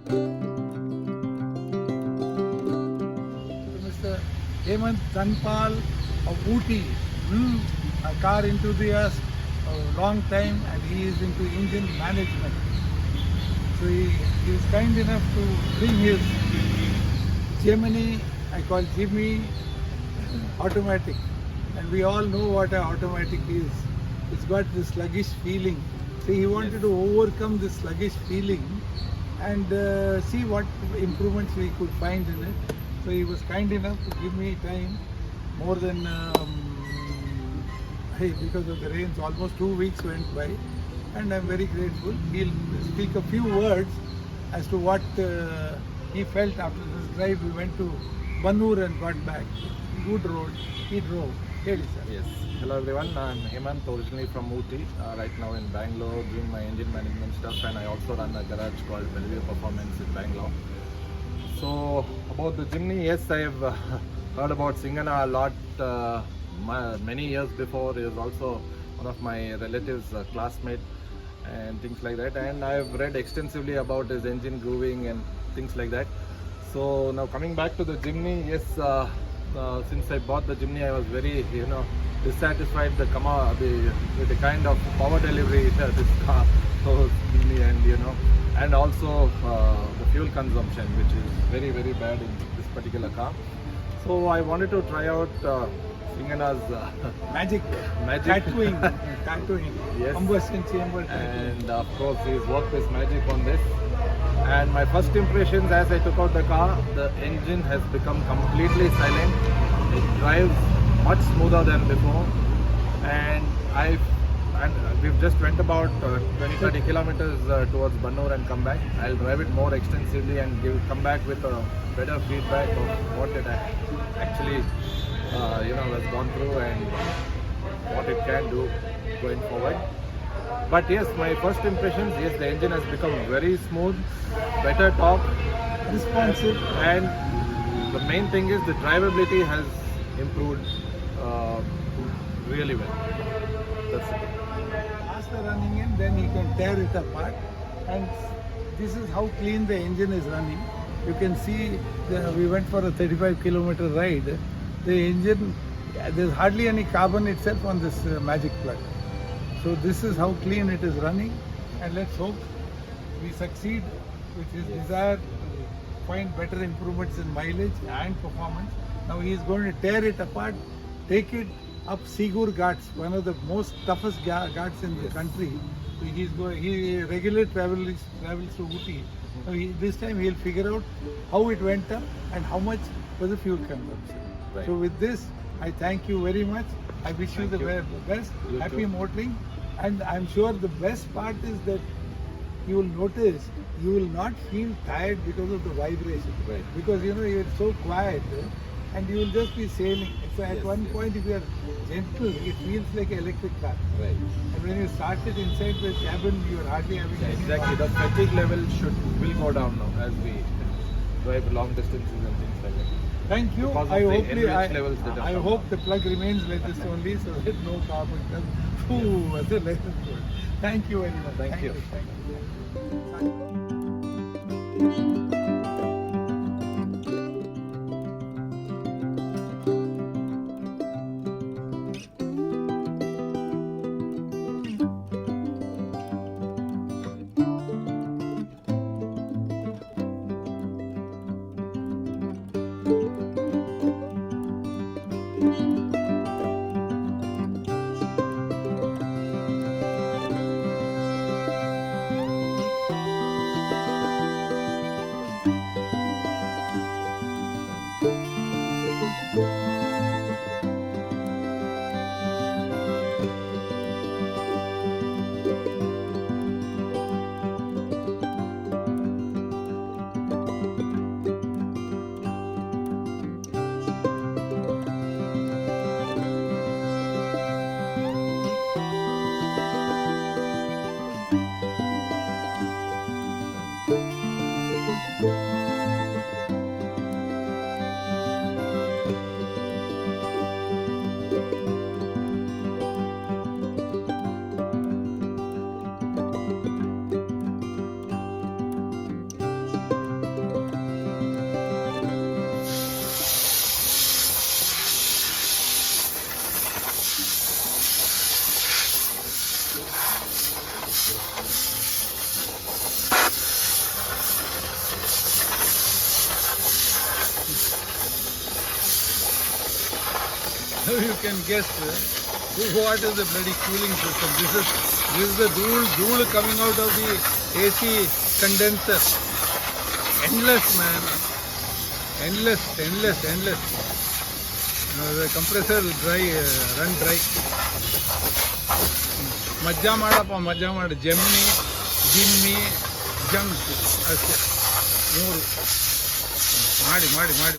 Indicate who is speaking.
Speaker 1: Mr. Hemant Tanpal of Ooty, a car enthusiast, a long time, and he is into engine management. So he is kind enough to bring his Gemini, I call Jimmy, automatic. And we all know what an automatic is. It's got this sluggish feeling. So he wanted to overcome this sluggish feeling and see what improvements we could find in it. So he was kind enough to give me time more than, hey, because of the rains, almost 2 weeks went by, and I'm very grateful. He'll speak a few words as to what he felt after this drive. We went to Bannur and got back. Good road. He drove. Hey, sir.
Speaker 2: Yes. Hello everyone. I'm Hemant, originally from Ooty. Right now in Bangalore, doing my engine management stuff, and I also run a garage called Bellevue Performance in Bangalore. So about the Jimny, yes, I've heard about Singana a lot. Many years before, he was also one of my relatives' classmate and things like that. And I've read extensively about his engine grooving and things like that. So now coming back to the Jimny, yes, since I bought the Jimny, I was very, dissatisfied with the kind of power delivery this car shows me, and also the fuel consumption, which is very, very bad in this particular car. So I wanted to try out Singana's
Speaker 1: Magic.
Speaker 2: magic.
Speaker 1: Tattooing.
Speaker 2: Yes.
Speaker 1: Combustion chamber tattooing.
Speaker 2: And of course he's worked his magic on this. And my first impressions as I took out the car, the engine has become completely silent. It drives much smoother than before, and we've just went about 20-30 kilometers towards Bannur and come back. I'll drive it more extensively and come back with a better feedback of what it actually has gone through and what it can do going forward. But yes, my first impressions, yes, the engine has become very smooth, better torque,
Speaker 1: Responsive.
Speaker 2: and the main thing is the drivability has improved really well. That's it.
Speaker 1: After running in, then he can tear it apart. And this is how clean the engine is running. You can see we went for a 35-kilometer ride. The engine, there's hardly any carbon itself on this magic plug. So this is how clean it is running, and let's hope we succeed with his desire to find better improvements in mileage and performance. Now he is going to tear it apart, take it up Sigur Ghats, one of the most toughest ghats in the country. So he regularly travels to Ooty. Now this time he'll figure out how it went up and how much was the fuel consumption.
Speaker 2: Right.
Speaker 1: So with this, I thank you very much. I wish you the best.
Speaker 2: You
Speaker 1: Happy
Speaker 2: too.
Speaker 1: motoring. And I'm sure the best part is that you will notice you will not feel tired because of the vibration.
Speaker 2: Right.
Speaker 1: Because you're so quiet, and you will just be sailing. So at
Speaker 2: Yes,
Speaker 1: one
Speaker 2: yes.
Speaker 1: point, if you are gentle, it feels like an electric car.
Speaker 2: Right.
Speaker 1: And when you start it inside the cabin, you are hardly having
Speaker 2: Yeah,
Speaker 1: any
Speaker 2: exactly. The fatigue level will go down now as we drive long distances and things like that.
Speaker 1: Thank you.
Speaker 2: Because of
Speaker 1: I
Speaker 2: the
Speaker 1: hope
Speaker 2: enriched levels that have
Speaker 1: I
Speaker 2: come
Speaker 1: hope
Speaker 2: down.
Speaker 1: the plug remains like this only, so that no carbon does. Ooh, that's a lesson for it. Thank you very much.
Speaker 2: Thank you.
Speaker 1: Thank you. you can guess what is the bloody cooling system. This is the dool coming out of the AC condenser. Endless, man. Endless. The compressor run dry. ಮಜ್ಜಾ ಮಾಡು ಜೆಮ್ನಿ Jimmy junk ಅಷ್ಟೇ 3 ಮಾಡಿ